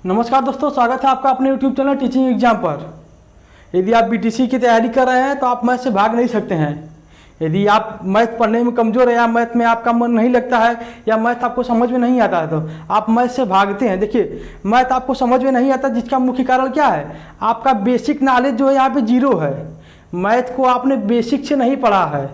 नमस्कार दोस्तों, स्वागत है आपका अपने YouTube चैनल टीचिंग एग्जाम पर। यदि आप बीटीसी की तैयारी कर रहे हैं तो आप मैथ से भाग नहीं सकते हैं। यदि आप मैथ पढ़ने में कमज़ोर है या मैथ में आपका मन नहीं लगता है या मैथ आपको समझ में नहीं आता है तो आप मैथ से भागते हैं। देखिए, मैथ आपको समझ में नहीं आता जिसका मुख्य कारण क्या है, आपका बेसिक नॉलेज जो है यहाँ पर जीरो है। मैथ को आपने बेसिक से नहीं पढ़ा है।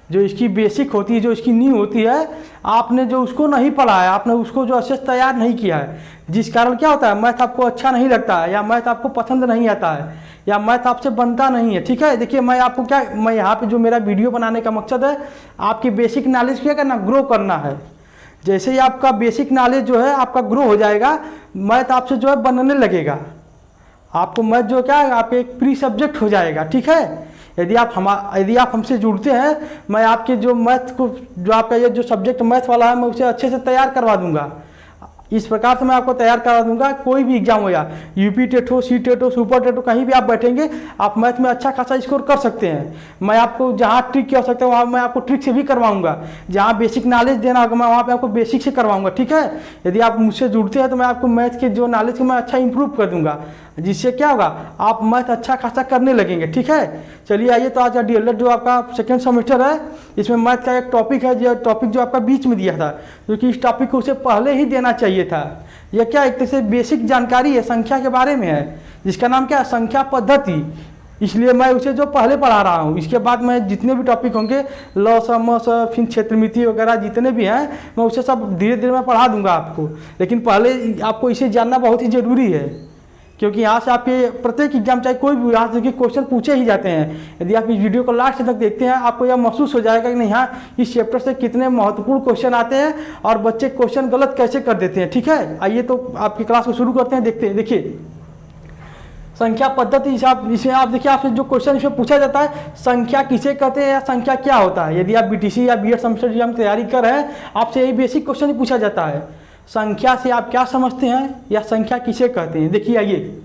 जो इसकी बेसिक होती है, जो इसकी नींव होती है, आपने जो उसको नहीं पढ़ा है, आपने उसको जो अच्छे से तैयार नहीं किया है, जिस कारण क्या होता है मैथ आपको अच्छा नहीं लगता है या मैथ आपको पसंद नहीं आता है या मैथ आपसे बनता नहीं है। ठीक है, देखिए मैं यहाँ पे जो मेरा वीडियो बनाने का मकसद है, आपकी बेसिक नॉलेज क्या करना, ग्रो करना है। जैसे ही आपका बेसिक नॉलेज जो है आपका ग्रो हो जाएगा, मैथ आपसे जो है बनने लगेगा। आपको मैथ जो क्या है आपके एक प्री सब्जेक्ट हो जाएगा। ठीक है, यदि आप हमसे जुड़ते हैं, मैं आपके जो मैथ को, जो आपका ये जो सब्जेक्ट मैथ वाला है, मैं उसे अच्छे से तैयार करवा दूंगा। इस प्रकार से मैं आपको तैयार करवा दूंगा। कोई भी एग्जाम हो या यूपी टेट हो, सी टेट हो, सुपर टेट हो, कहीं भी आप बैठेंगे आप मैथ में अच्छा खासा स्कोर कर सकते हैं। मैं आपको जहाँ ट्रिक की आवश्यकता है वहाँ मैं आपको ट्रिक से भी करवाऊंगा। जहाँ बेसिक नॉलेज देना होगा मैं वहाँ पे आपको बेसिक से करवाऊंगा। ठीक है, यदि आप मुझसे जुड़ते हैं तो मैं आपको मैथ के जो नॉलेज को मैं अच्छा इंप्रूव कर दूंगा, जिससे क्या होगा आप मैथ अच्छा खासा करने लगेंगे। ठीक है, चलिए आइए। तो आज का डीएलएड जो आपका सेकेंड सेमेस्टर है, इसमें मैथ का एक टॉपिक है, जो टॉपिक जो आपका बीच में दिया था, क्योंकि इस टॉपिक को उसे पहले ही देना चाहिए था। यह क्या एक तरह से बेसिक जानकारी है, संख्या के बारे में है, जिसका नाम क्या है, संख्या पद्धति। इसलिए मैं उसे जो पहले पढ़ा रहा हूँ। इसके बाद मैं जितने भी टॉपिक होंगे, लॉस मस फिर क्षेत्रमिति वगैरह जितने भी हैं, मैं उसे सब धीरे धीरे मैं पढ़ा दूंगा आपको। लेकिन पहले आपको इसे जानना बहुत ही ज़रूरी है, क्योंकि यहाँ से आपके प्रत्येक एग्जाम, चाहे कोई भी, यहाँ से क्वेश्चन पूछे ही जाते हैं। यदि आप इस वीडियो को लास्ट तक देखते हैं, आपको यह महसूस हो जाएगा कि नहीं, हाँ, इस चैप्टर से कितने महत्वपूर्ण क्वेश्चन आते हैं और बच्चे क्वेश्चन गलत कैसे कर देते हैं। ठीक है, आइए तो आपकी क्लास को शुरू करते हैं, देखते हैं। देखिए, संख्या पद्धति, इसमें आप देखिए, आपसे जो क्वेश्चन इसमें पूछा जाता है, संख्या किसे कहते हैं या संख्या क्या होता है। यदि आप बीटीसी या बीएड सेमेस्टर एग्जाम की तैयारी कर रहे हैं, आपसे यही बेसिक क्वेश्चन ही पूछा जाता है, संख्या से आप क्या समझते हैं या संख्या किसे कहते हैं। देखिए, आइए,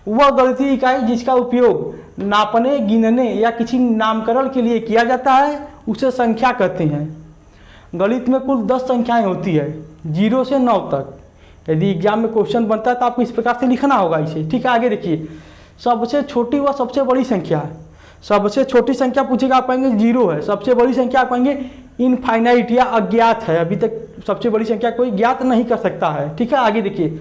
वह गणितीय इकाई जिसका उपयोग नापने, गिनने या किसी नामकरण के लिए किया जाता है उसे संख्या कहते हैं। गणित में कुल 10 संख्याएं होती है, 0 से 9 तक। यदि एग्जाम में क्वेश्चन बनता है तो आपको इस प्रकार से लिखना होगा इसे। ठीक है, आगे देखिए, सबसे छोटी व सबसे बड़ी संख्या है। सबसे छोटी संख्या पूछेगा, आप कहेंगे 0 है। सबसे बड़ी संख्या आप कहेंगे इनफाइनाइट या अज्ञात है, अभी तक सबसे बड़ी संख्या कोई ज्ञात नहीं कर सकता है। ठीक है, आगे देखिए,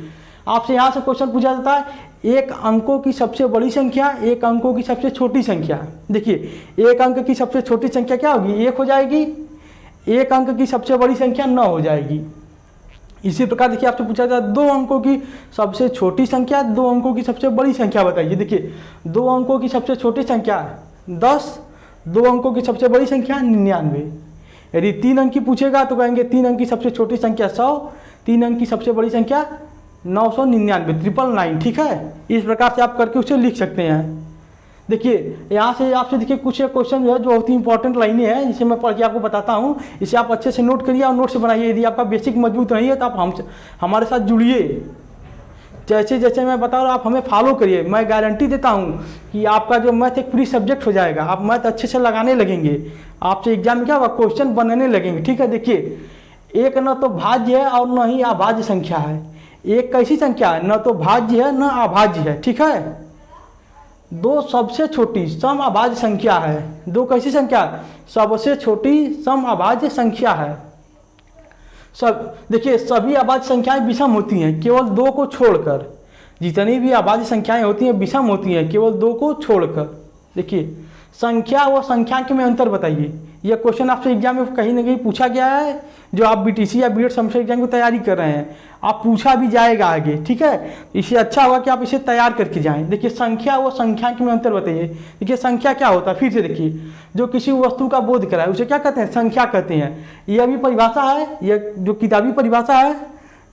आपसे यहाँ से क्वेश्चन पूछा जाता है, एक अंकों की सबसे बड़ी संख्या, एक अंकों की सबसे छोटी संख्या। देखिए, एक अंक की सबसे छोटी संख्या क्या होगी, 1 हो जाएगी। एक अंक की सबसे बड़ी संख्या 9 हो जाएगी। इसी प्रकार देखिए, आपसे पूछा जाता है 2 अंकों की सबसे छोटी संख्या, 2 अंकों की सबसे बड़ी संख्या बताइए। देखिए, 2 अंकों की सबसे छोटी संख्या 10, 2 अंकों की सबसे बड़ी संख्या 99। यदि 3 अंक की पूछेगा तो कहेंगे 3 अंक की सबसे छोटी संख्या 100, 3 अंक की सबसे बड़ी संख्या 999, 999। ठीक है, इस प्रकार से आप करके उसे लिख सकते हैं। देखिए, यहाँ से आपसे देखिए कुछ क्वेश्चन जो है, जो बहुत ही इंपॉर्टेंट लाइनें हैं, जिसे मैं पढ़ के आपको बताता हूँ। इसे आप अच्छे से नोट करिए और नोट से बनाइए। यदि आपका बेसिक मजबूत नहीं है तो आप हमारे साथ जुड़िए। जैसे जैसे मैं बता रहा हूँ आप हमें फॉलो करिए। मैं गारंटी देता हूँ कि आपका जो मैथ एक प्री सब्जेक्ट हो जाएगा। आप मैथ अच्छे से लगाने लगेंगे, आपसे एग्जाम में क्या होगा, क्वेश्चन बनने लगेंगे। ठीक है, देखिए, एक न तो भाज्य है और न ही अभाज्य संख्या है। एक कैसी संख्या है, न तो भाज्य है न अभाज्य है। ठीक है, 2 सबसे छोटी सम अभाज्य संख्या है। 2 कैसी संख्या है, सबसे छोटी सम अभाज्य संख्या है। सब देखिए, सभी अभाज्य संख्याएं विषम होती हैं केवल 2 को छोड़कर। जितनी भी अभाज्य संख्याएं होती हैं विषम होती हैं केवल 2 को छोड़कर। देखिए, संख्या व संख्यांक में अंतर बताइए। यह क्वेश्चन आपसे एग्जाम में कहीं ना कहीं पूछा गया है। जो आप बीटीसी या बीएड सेमेस्टर एग्जाम की तैयारी कर रहे हैं, आप पूछा भी जाएगा आगे। ठीक है, इससे अच्छा होगा कि आप इसे तैयार करके जाएं। देखिए, संख्या व संख्यांक में अंतर बताइए। देखिए, संख्या क्या होता है, फिर से देखिए, जो किसी वस्तु का बोध कराए उसे क्या कहते हैं, संख्या कहते हैं। यह भी परिभाषा है, यह जो किताबी परिभाषा है,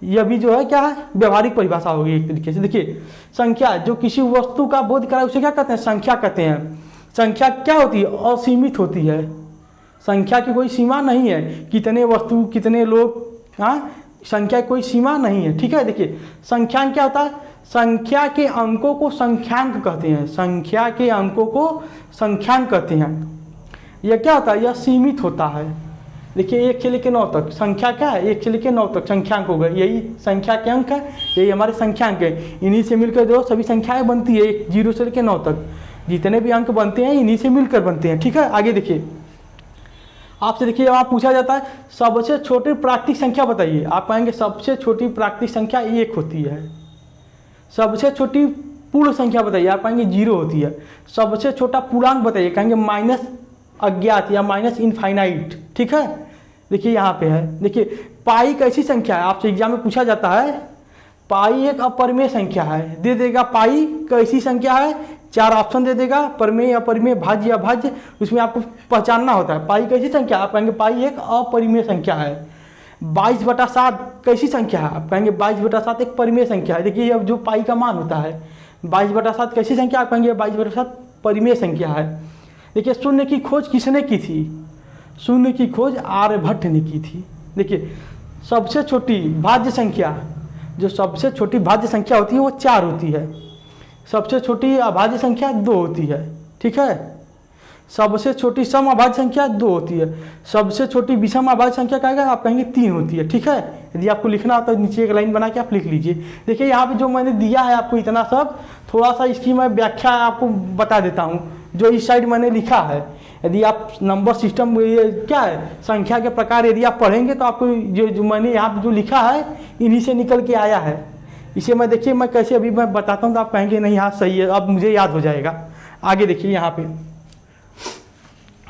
यह भी जो है क्या है, व्यवहारिक परिभाषा होगी एक तरीके से। देखिए, संख्या जो किसी वस्तु का बोध कराए उसे क्या कहते हैं, संख्या कहते हैं। संख्या क्या होती है, असीमित होती है। संख्या की कोई सीमा नहीं है, कितने वस्तु कितने लोग, हाँ, संख्या की कोई सीमा नहीं है। ठीक है, देखिए, संख्यांक क्या होता है, संख्या के अंकों को संख्यांक कहते हैं। संख्या के अंकों को संख्यांक कहते हैं। यह क्या होता है, यह सीमित होता है। देखिए 1 से लेकर 9 तक संख्या क्या है, 1 से लेकर 9 तक संख्यांक हो गए, यही संख्या के अंक है, यही हमारे संख्यांक है। इन्हीं से मिलकर जो सभी संख्याएं बनती है 0 से लेकर 9 तक जितने भी अंक बनते हैं इन्हीं से मिलकर बनते हैं। ठीक है, आगे देखिए आपसे, देखिए आप पूछा जाता है सबसे छोटी प्राकृतिक संख्या बताइए, आप कहेंगे सबसे छोटी प्राकृतिक संख्या 1 होती है। सबसे छोटी पूर्ण संख्या बताइए, आप कहेंगे 0 होती है। सबसे छोटा पूर्णांक बताइए, कहेंगे माइनस अज्ञात या माइनस इनफाइनाइट। ठीक है, देखिए यहाँ पे है, देखिए पाई कैसी संख्या है, आपसे एग्जाम में पूछा जाता है। पाई एक अपरिमेय संख्या है, दे देगा पाई कैसी संख्या है, 4 ऑप्शन दे देगा, परिमेय, अपरिमेय, भाज्य, अभाज्य, उसमें आपको पहचानना होता है पाई कैसी संख्या। आप कहेंगे पाई एक अपरिमेय संख्या है। 22/7 कैसी संख्या है, आप कहेंगे 22/7 एक परिमेय संख्या है। देखिए अब जो पाई का मान होता है 22/7 कैसी संख्या, आप कहेंगे 22/7 परिमेय संख्या है। देखिए शून्य की खोज किसने की थी, शून्य की खोज आर्यभट्ट ने की थी। देखिए सबसे छोटी भाज्य संख्या, जो सबसे छोटी भाज्य संख्या होती है वो 4 होती है। सबसे छोटी अभाज्य संख्या 2 होती है। ठीक है, सबसे छोटी सम अभाज्य संख्या 2 होती है। सबसे छोटी विषम अभाज्य संख्या क्या है, आप कहेंगे 3 होती है। ठीक है, यदि आपको लिखना हो तो नीचे एक लाइन बना के आप लिख लीजिए। देखिए यहाँ पे जो मैंने दिया है आपको इतना सब, थोड़ा सा इसकी मैं व्याख्या आपको बता देता हूँ जो इस साइड मैंने लिखा है। यदि आप नंबर सिस्टम ये क्या है संख्या के प्रकार यदि आप पढ़ेंगे तो आपको जो मैंने यहाँ पे जो लिखा है इन्हीं से निकल के आया है। इसे मैं देखिए मैं कैसे अभी मैं बताता हूँ तो आप कहेंगे नहीं हाँ सही है, अब मुझे याद हो जाएगा। आगे देखिए यहाँ पे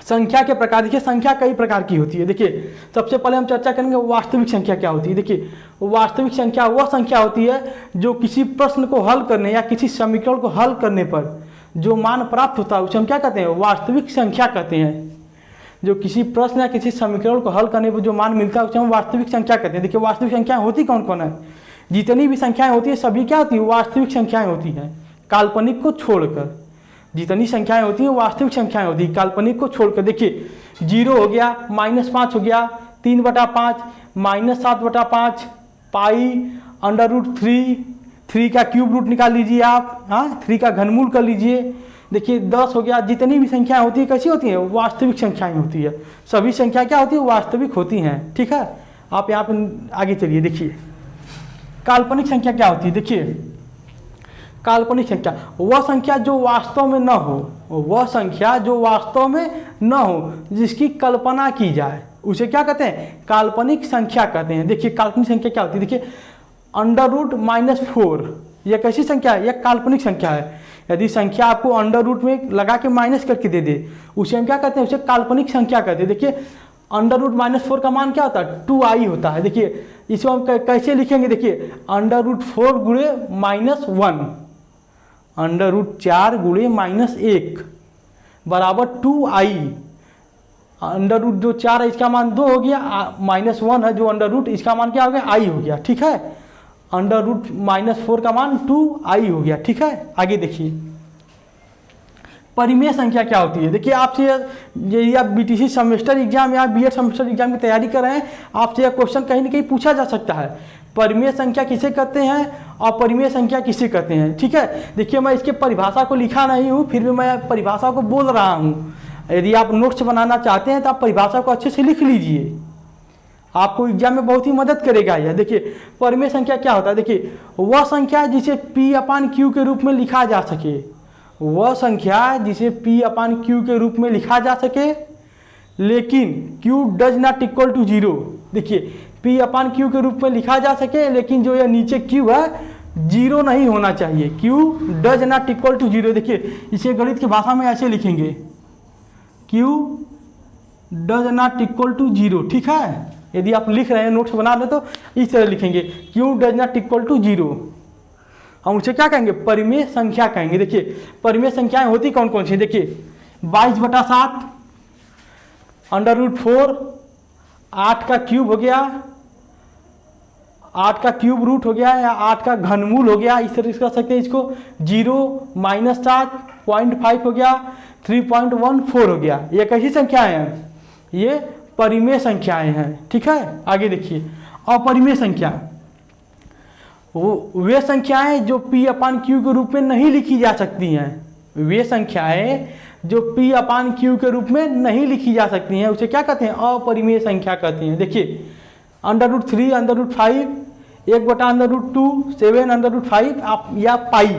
संख्या के प्रकार, देखिए संख्या कई प्रकार की होती है। देखिए सबसे पहले हम चर्चा करेंगे वास्तविक संख्या क्या होती है। देखिए वास्तविक संख्या वह संख्या होती है जो किसी प्रश्न को हल करने या किसी समीकरण को हल करने पर जो मान प्राप्त होता है उसे हम क्या कहते हैं, वास्तविक संख्या कहते हैं। जो किसी प्रश्न या किसी समीकरण को हल करने पर जो मान मिलता है उसे हम वास्तविक संख्या कहते हैं। देखिए वास्तविक संख्याएं होती कौन कौन है, जितनी भी संख्याएं होती है सभी क्या होती है, वास्तविक संख्याएं होती हैं काल्पनिक को छोड़कर। जितनी संख्याएं होती हैं वास्तविक संख्याएं होती है काल्पनिक को छोड़कर। देखिए 0 हो गया, -5 हो गया, 3/5, -7/5, पाई, √3, 3 का क्यूब रूट निकाल लीजिए आप, हाँ 3 का घनमूल कर लीजिए। देखिए 10 हो गया। जितनी भी संख्याएं होती है कैसी होती हैं, वास्तविक संख्याएं होती है। सभी संख्या क्या होती है, वास्तविक होती हैं। ठीक है, आप यहाँ पे आगे चलिए। देखिए काल्पनिक संख्या क्या होती है, देखिए काल्पनिक संख्या वह संख्या जो वास्तव में न हो, वह संख्या जो वास्तव में न हो जिसकी कल्पना की जाए उसे क्या कहते हैं, काल्पनिक संख्या कहते हैं। देखिए काल्पनिक संख्या क्या होती है, देखिए √-4 यह कैसी संख्या है, यह काल्पनिक संख्या है। यदि संख्या आपको अंडर रूट में लगा के माइनस करके दे दे उसे हम क्या कहते हैं, उसे काल्पनिक संख्या कहते हैं। देखिए √-4 का मान क्या होता है, 2i होता है। देखिए इसको हम कैसे लिखेंगे, देखिए √4 गुणे -1, √4 गुणे -1 बराबर 2i। अंडर जो 4 है इसका मान 2 हो गया, -1 है जो अंडर रूट इसका मान क्या हो गया, i हो गया। ठीक है, √-4 का मान 2i हो गया। ठीक है, आगे देखिए परिमेय संख्या क्या होती है। देखिए आपसे यदि आप बीटीसी सेमेस्टर एग्जाम या बीएड सेमेस्टर एग्जाम की तैयारी कर रहे हैं, आपसे यह क्वेश्चन कहीं ना कहीं पूछा जा सकता है, परिमेय संख्या किसे कहते हैं और परिमेय संख्या किसे कहते हैं। ठीक है, देखिए मैं इसके परिभाषा को लिखा नहीं हूँ, फिर भी मैं परिभाषा को बोल रहा हूँ। यदि आप नोट्स बनाना चाहते हैं तो आप परिभाषा को अच्छे से लिख लीजिए, आपको एग्जाम में बहुत ही मदद करेगा यह। देखिए परिमेय संख्या क्या होता है, देखिए वह संख्या जिसे P/Q के रूप में लिखा जा सके, वह संख्या जिसे P/Q के रूप में लिखा जा सके लेकिन Q does not equal to 0। देखिए P/Q के रूप में लिखा जा सके लेकिन जो यह नीचे Q है 0 नहीं होना चाहिए, Q does not equal to 0। देखिए इसे गणित की भाषा में ऐसे लिखेंगे, Q does not equal to 0। ठीक है, यदि आप लिख रहे हैं नोट्स बना रहे तो इस तरह लिखेंगे, Q does not equal to 0। हम उसे क्या कहेंगे, परिमेय संख्या कहेंगे। देखिए परिमेय संख्याएं होती कौन कौन सी, देखिए 22/7, √4, 8 का क्यूब हो गया, 8 का क्यूब रूट हो गया या 8 का घनमूल हो गया, इस तरह से कर सकते हैं इसको। 0, -7, 0.5 हो गया, 3.14 हो गया। ये कैसी संख्याएं हैं, ये परिमेय संख्याएं हैं। ठीक है, आगे देखिए अपरिमेय संख्या वे संख्याएं जो P/Q के रूप में नहीं लिखी जा सकती हैं, वे संख्याएं जो P अपान Q के रूप में नहीं लिखी जा सकती हैं, उसे क्या कहते हैं? अपरिमेय संख्या कहते हैं। देखिए √3, √5, 1/√2, 7/5 आप या पाई,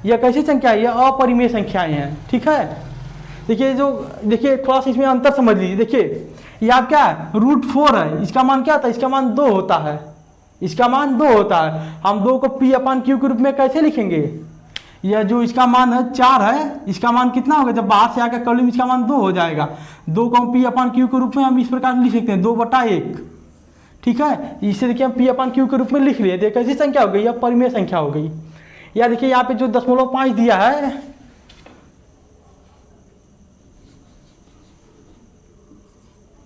यह कैसी संख्या है? यह अपरिमेय संख्याएं हैं, ठीक है। देखिए देखिए थोड़ा सा इसमें अंतर समझ लीजिए। देखिए ये आप क्या है? √4 है, इसका मान क्या होता है? इसका मान 2 होता है, इसका मान 2 होता है। हम 2 को P अपान Q के रूप में कैसे लिखेंगे? यह जो इसका मान है 4 है, इसका मान कितना होगा? जब बाहर से आकर कर लूँ इसका मान 2 हो जाएगा। 2 को P अपान Q के रूप में हम इस प्रकार लिख सकते हैं 2/1, ठीक है। इसे देखिए हम P अपान Q के रूप में लिख लिए, कैसी संख्या हो गई? यह परिमेय संख्या हो गई। या देखिए यहाँ पे जो 0.5 दिया है,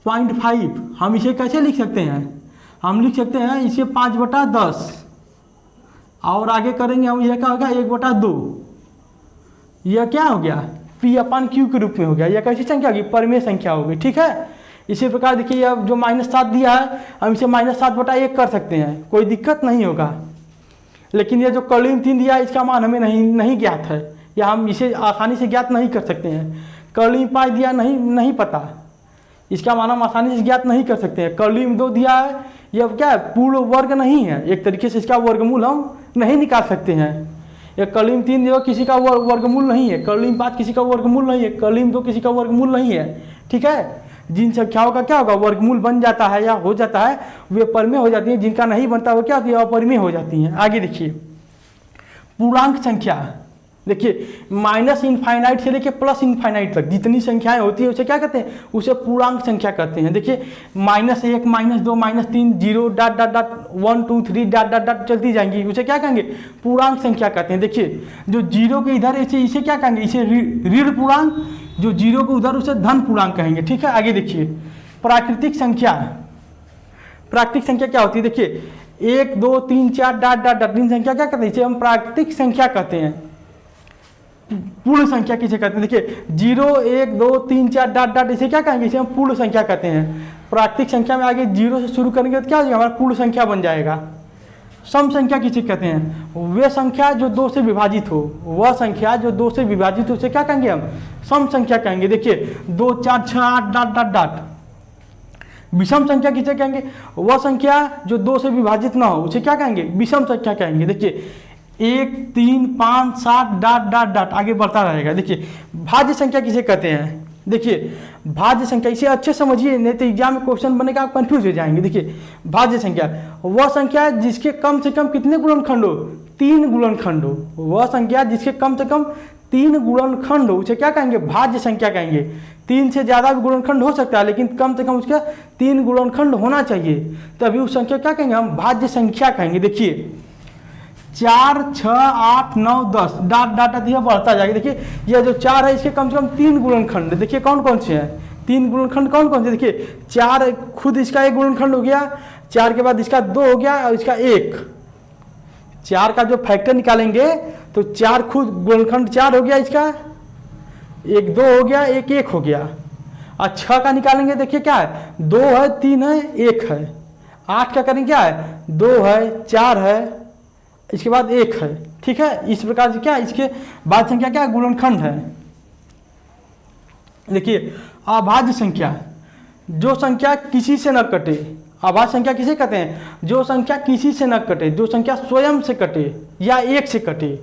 0.5, हम इसे कैसे लिख सकते हैं? हम लिख सकते हैं इसे 5/10 और आगे करेंगे हम, यह क्या होगा? 1/2। यह क्या हो गया? P अपान Q के रूप में हो गया। यह कैसी संख्या होगी? परिमेय संख्या होगी, ठीक है। इसी प्रकार देखिए यह जो -7 दिया है, हम इसे -7/1 कर सकते हैं, कोई दिक्कत नहीं होगा। लेकिन यह जो कर्लीन 3 दिया है, इसका मान हमें नहीं ज्ञात है, या हम इसे आसानी से ज्ञात नहीं कर सकते हैं। कर्लीन 5 दिया नहीं पता, इसका मान हम आसानी से ज्ञात नहीं कर सकते हैं। कर्लीन 2 दिया है, यह क्या है? पूर्ण वर्ग नहीं है, एक तरीके से इसका वर्गमूल हम नहीं निकाल सकते हैं। यह कर्लीन 3 जो किसी का वर्गमूल नहीं है, कर्लीन 5 किसी का वर्गमूल नहीं है, कर्लीन 2 किसी का वर्गमूल नहीं है, ठीक है। जिन संख्याओं का क्या होगा? वर्गमूल बन जाता है या हो जाता है, वे परिमेय हो जाती हैं। जिनका नहीं बनता वो क्या होती है? अपरिमेय हो जाती हैं। आगे देखिए पूर्णांक संख्या। देखिए -इनफाइनाइट से लेकर +इनफाइनाइट तक जितनी संख्याएं होती है उसे क्या कहते हैं? उसे पूर्णांक संख्या कहते हैं। देखिए -1, -2, -3, 0, ... 1, 2, 3 ... चलती जाएंगी, उसे क्या कहेंगे? पूर्णांक संख्या कहते हैं। देखिए जो 0 के इधर इसे क्या कहेंगे? इसे ऋण पूर्णांक, जो 0 के उधर उसे धन पूर्णांक कहेंगे, ठीक है। आगे देखिए प्राकृतिक संख्या। प्राकृतिक संख्या क्या होती है? देखिए 1, 2, 3, 4 ... इन संख्या क्या कहते हैं? इसे हम प्राकृतिक संख्या कहते हैं। पूर्ण संख्या किसे कहते हैं? देखिए 0, 1, 2, 3, 4 ... इसे क्या कहेंगे? इसे हम पूर्ण संख्या कहते हैं। प्राकृतिक संख्या में आगे 0 से शुरू करेंगे तो क्या हो जाएगा? हमारा पूर्ण संख्या बन जाएगा। सम संख्या किसे कहते हैं? वे संख्या जो 2 से विभाजित हो, वह संख्या जो 2 से विभाजित हो उसे क्या कहेंगे? हम सम संख्या कहेंगे। देखिए 2, 4, 6, 8 ... विषम संख्या किसे कहेंगे? वह संख्या जो 2 से विभाजित ना हो उसे क्या कहेंगे? विषम संख्या कहेंगे। देखिए 1, 3, 5, 7 ... आगे बढ़ता रहेगा। देखिए भाज्य संख्या किसे कहते हैं? देखिए भाज्य संख्या, इसे अच्छे समझिए, नहीं तो एग्जाम में क्वेश्चन बनेगा आप कंफ्यूज हो जाएंगे। देखिए भाज्य संख्या वह संख्या है जिसके कम से कम कितने गुणनखंड हो? 3 गुणनखंड हो। वह संख्या जिसके कम से कम 3 गुणनखंड हो उसे क्या कहेंगे? भाज्य संख्या कहेंगे। 3 से ज़्यादा भी गुणनखंड हो सकता है, लेकिन कम से कम उसका 3 गुणनखंड होना चाहिए, तभी उस संख्या क्या कहेंगे? हम भाज्य संख्या कहेंगे। देखिए 4, 6, 8, 9, 10 ... बढ़ता जाएगा। देखिए यह जो 4 है इसके कम से कम 3 गुणनखंड, देखिए कौन कौन से हैं? 3 गुणनखंड कौन कौन से? देखिए 4 खुद इसका एक गुणनखंड हो गया, 4 के बाद इसका 2 हो गया और इसका 1। 4 का जो फैक्टर निकालेंगे तो 4 खुद गुणनखंड 4 हो गया, इसका 1 2 हो गया, 1 1 हो गया। और 6 का निकालेंगे, देखिए क्या है? 2 है, 3 है, 1 है। 8 का करेंगे क्या है? 2 है, 4 है, इसके बाद 1 है, ठीक है। इस प्रकार से क्या है? इसके बाद संख्या क्या है? गुणनखंड है। देखिए अभाज्य संख्या, जो संख्या किसी से न कटे। अभाज्य संख्या किसे कहते हैं? जो संख्या किसी से न कटे, जो संख्या स्वयं से कटे या 1 से कटे।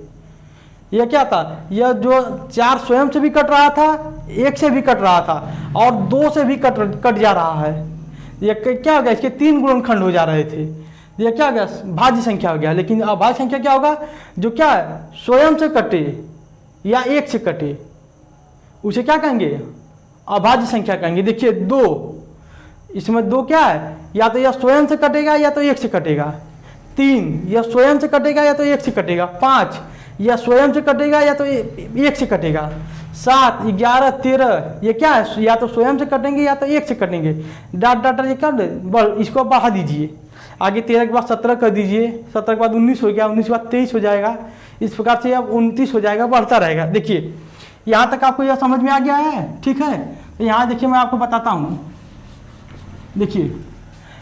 यह क्या था? यह जो 4 स्वयं से भी कट रहा था, 1 से भी कट रहा था और 2 से भी कट जा रहा है। यह क्या हो गया? इसके 3 गुणनखंड हो जा रहे थे। यह क्या हो गया? भाज्य संख्या हो गया। लेकिन अभाज्य संख्या क्या होगा? जो क्या है? स्वयं से कटे या 1 से कटे, उसे क्या कहेंगे? अभाज्य संख्या कहेंगे। देखिए 2, इसमें 2 क्या है? या तो यह स्वयं से कटेगा या तो 1 से कटेगा। 3, यह स्वयं से कटेगा या तो 1 से कटेगा। 5, यह स्वयं से कटेगा या तो 1 से कटेगा। 7, 11, 13, ये क्या है? या तो स्वयं से कटेंगे या तो 1 से कटेंगे। ये कर इसको बढ़ा दीजिए। आगे 13 के बाद 17 कर दीजिए, 17 के बाद 19 हो गया, 19 के बाद 23 हो जाएगा। इस प्रकार से अब 29 हो जाएगा, बढ़ता रहेगा। देखिए यहाँ तक आपको यह समझ में आ गया है, ठीक है। तो यहाँ देखिए मैं आपको बताता हूँ। देखिए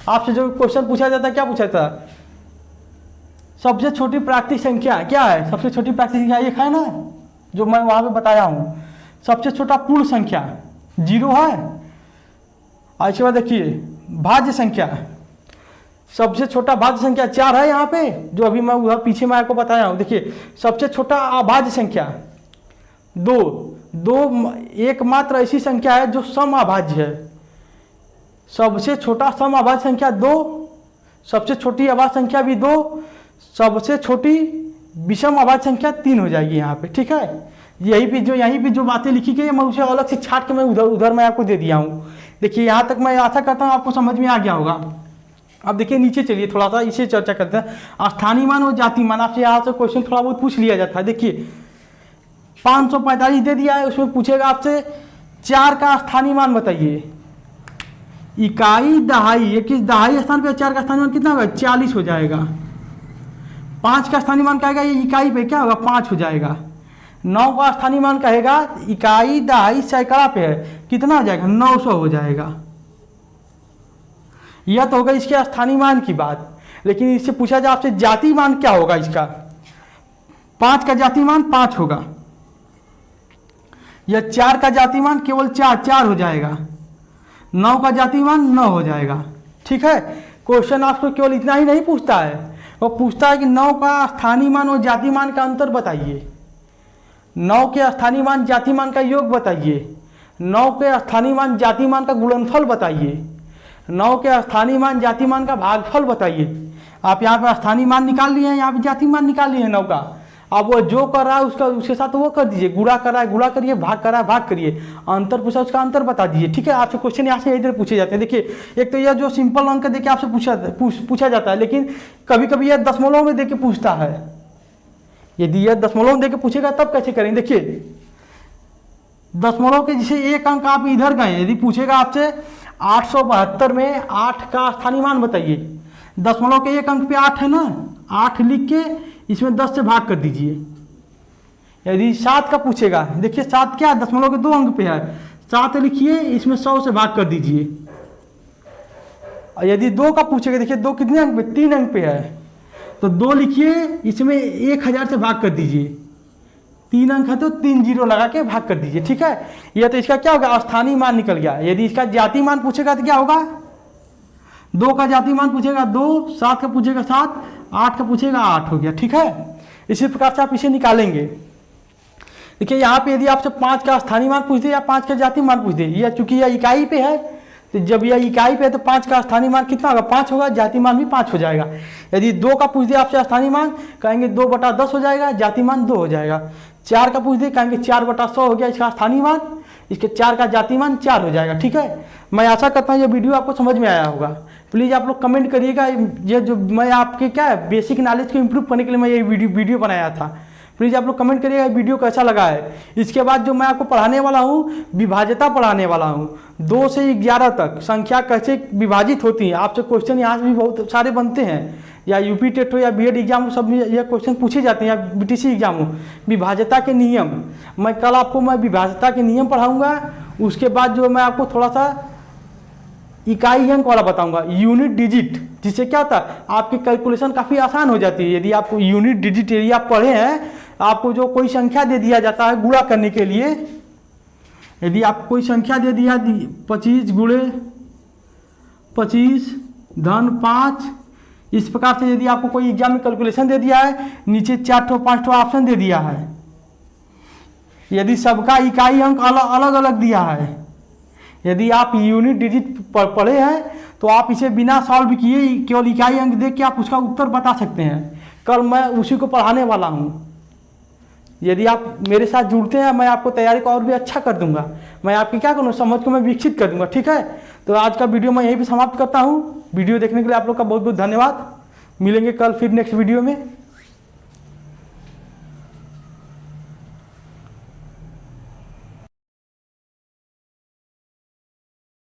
आपसे जो क्वेश्चन पूछा जाता है, क्या पूछा था? सबसे छोटी प्राकृतिक संख्या क्या है? सबसे छोटी प्राकृतिक संख्या 1 है ना, जो मैं वहाँ पे बताया हूँ। सबसे छोटा पूर्ण संख्या 0 है। और इसके बाद देखिए भाज्य संख्या, सबसे छोटा भाज्य संख्या 4 है यहाँ पे, जो अभी मैं उधर पीछे मैं आपको बताया हूँ। देखिए सबसे छोटा अभाज्य संख्या 2 एकमात्र ऐसी संख्या है जो सम अभाज्य है। सबसे छोटा सम अभाज्य संख्या 2, सबसे छोटी अभाज्य संख्या भी 2, सबसे छोटी विषम अभाज्य संख्या 3 हो जाएगी यहाँ पे, ठीक है। यहीं पे जो बातें लिखी गई है मैं उसे अलग से छाट के मैं उधर मैं आपको दे दिया हूँ। देखिए यहाँ तक मैं आशा करता हूँ आपको समझ में आ गया होगा। अब देखिए नीचे चलिए थोड़ा सा इसे चर्चा करते हैं। स्थानीय मान और जाति मान, आपसे यहाँ से क्वेश्चन थोड़ा बहुत पूछ लिया जाता है। देखिए 545 दे दिया है, उसमें पूछेगा आपसे 4 का स्थानीय मान बताइए। इकाई दहाई, एक दहाई स्थान पे 4 का स्थानीय मान कितना होगा? 40 हो जाएगा। 5 का स्थानीय मान कहेगा ये इकाई पे क्या होगा? 5 हो जाएगा। 9 का स्थानीय मान कहेगा इकाई दहाई सैकड़ा पे है, कितना हो जाएगा? 900 हो जाएगा। यह तो होगा इसके स्थानीय मान की बात। लेकिन इससे पूछा जाए आपसे जाति मान क्या होगा इसका? 5 का जाति मान 5 होगा, या 4 का जाति मान केवल 4 हो जाएगा। 9 का जाति मान 9 हो जाएगा, ठीक है। क्वेश्चन आपको केवल इतना ही नहीं पूछता है, वो पूछता है कि 9 का स्थानीय मान और जाति मान का अंतर बताइए। 9 के स्थानीय मान जाति मान का योग बताइए। 9 के स्थानीय मान जाति मान का गुणनफल बताइए। 9 के स्थानीय मान जाति मान का भागफल बताइए। आप यहाँ पे स्थानीय मान निकाल लिए हैं, यहाँ पे जाति मान निकाल लिए हैं 9 का। अब वो जो कर रहा है उसके साथ वो कर दीजिए। गुणा कर रहा है गुणा करिए, भाग कर रहा है भाग करिए, अंतर पूछा उसका अंतर बता दीजिए, ठीक है। आपसे क्वेश्चन यहाँ से इधर पूछे जाते हैं। देखिए एक तो यह जो सिंपल अंक देके आपसे पूछा जाता है, लेकिन कभी कभी यह दशमलव में देके पूछता है। यदि यह दशमलव में देके पूछेगा तब कैसे करेंगे? देखिए दशमलव के जैसे एक अंक आप इधर गए, यदि पूछेगा आपसे 872 में 8 का स्थानीय मान बताइए। दशमलव के एक अंक पे 8 है ना, 8 लिख के इसमें 10 से भाग कर दीजिए। यदि 7 का पूछेगा, देखिए 7 क्या है? दशमलव के 2 अंक पे है, 7 लिखिए इसमें 100 से भाग कर दीजिए। और यदि 2 का पूछेगा, देखिए 2 कितने अंक पे? 3 अंक पे है, तो 2 लिखिए इसमें 1000 से भाग कर दीजिए। 3 अंक है तो 3 जीरो लगा के भाग कर दीजिए, ठीक है। यह तो इसका क्या होगा? स्थानीय मान निकल गया। यदि इसका जाति मान पूछेगा तो क्या होगा? 2 का जाति मान पूछेगा 2, 7 का पूछेगा 7, 8 का पूछेगा 8 हो गया, ठीक है। इसी प्रकार से आप इसे निकालेंगे। देखिए यहाँ पे यदि आपसे 5 का स्थानीय मान पूछ दे या 5 का जाति मान पूछ दे, यह चूंकि यह इकाई पे है, तो जब यह इकाई पे है तो 5 का स्थानीय मान कितना होगा? 5 होगा, जाति मान भी 5 हो जाएगा। यदि 2 का पूछ दे आपसे स्थानीय मान, कहेंगे 2/10 हो जाएगा, जाति मान 2 हो जाएगा। 4 का पूछ दे, कहेंगे 4/100 हो गया इसका स्थानीय मान, इसके 4 का जाति मान 4 हो जाएगा, ठीक है। मैं आशा करता हूँ ये वीडियो आपको समझ में आया होगा। प्लीज़ आप लोग कमेंट करिएगा। ये जो मैं आपके क्या है बेसिक नॉलेज को इम्प्रूव करने के लिए मैं ये वीडियो बनाया था। प्लीज़ आप लोग कमेंट करिएगा वीडियो कैसा लगा है। इसके बाद जो मैं आपको पढ़ाने वाला हूँ, विभाज्यता पढ़ाने वाला हूँ। 2 से 11 तक संख्या कैसे विभाजित होती है, आपसे क्वेश्चन यहाँ से भी बहुत सारे बनते हैं, या यूपी टेट हो या बीएड एग्जाम हो, सब में यह क्वेश्चन पूछे जाते हैं, या बीटीसी एग्जाम हो। विभाज्यता के नियम मैं कल आपको विभाज्यता के नियम पढ़ाऊँगा। उसके बाद जो मैं आपको थोड़ा सा इकाई अंक वाला बताऊंगा, यूनिट डिजिट, जिससे क्या होता है आपकी कैलकुलेशन काफ़ी आसान हो जाती है। यदि आपको यूनिट डिजिट यदि आप पढ़े हैं, आपको जो कोई संख्या दे दिया जाता है गुणा करने के लिए, यदि आप कोई संख्या दे दिया 25 गुणे 25 धन 5, इस प्रकार से यदि आपको कोई एग्जाम में कैलकुलेशन दे दिया है, नीचे 4-5 ऑप्शन दे दिया है, यदि सबका इकाई अंक अलग अलग दिया है, यदि आप यूनिट डिजिट पढ़े हैं तो आप इसे बिना सॉल्व किए केवल इकाई अंक देख के आप उसका उत्तर बता सकते हैं। कल मैं उसी को पढ़ाने वाला हूँ। यदि आप मेरे साथ जुड़ते हैं, मैं आपको तैयारी को और भी अच्छा कर दूंगा। मैं आपकी क्या करूँ, समझ को मैं विकसित कर दूंगा, ठीक है। तो आज का वीडियो मैं यहीं पे समाप्त करता हूँ। वीडियो देखने के लिए आप लोग का बहुत बहुत धन्यवाद। मिलेंगे कल फिर नेक्स्ट वीडियो में।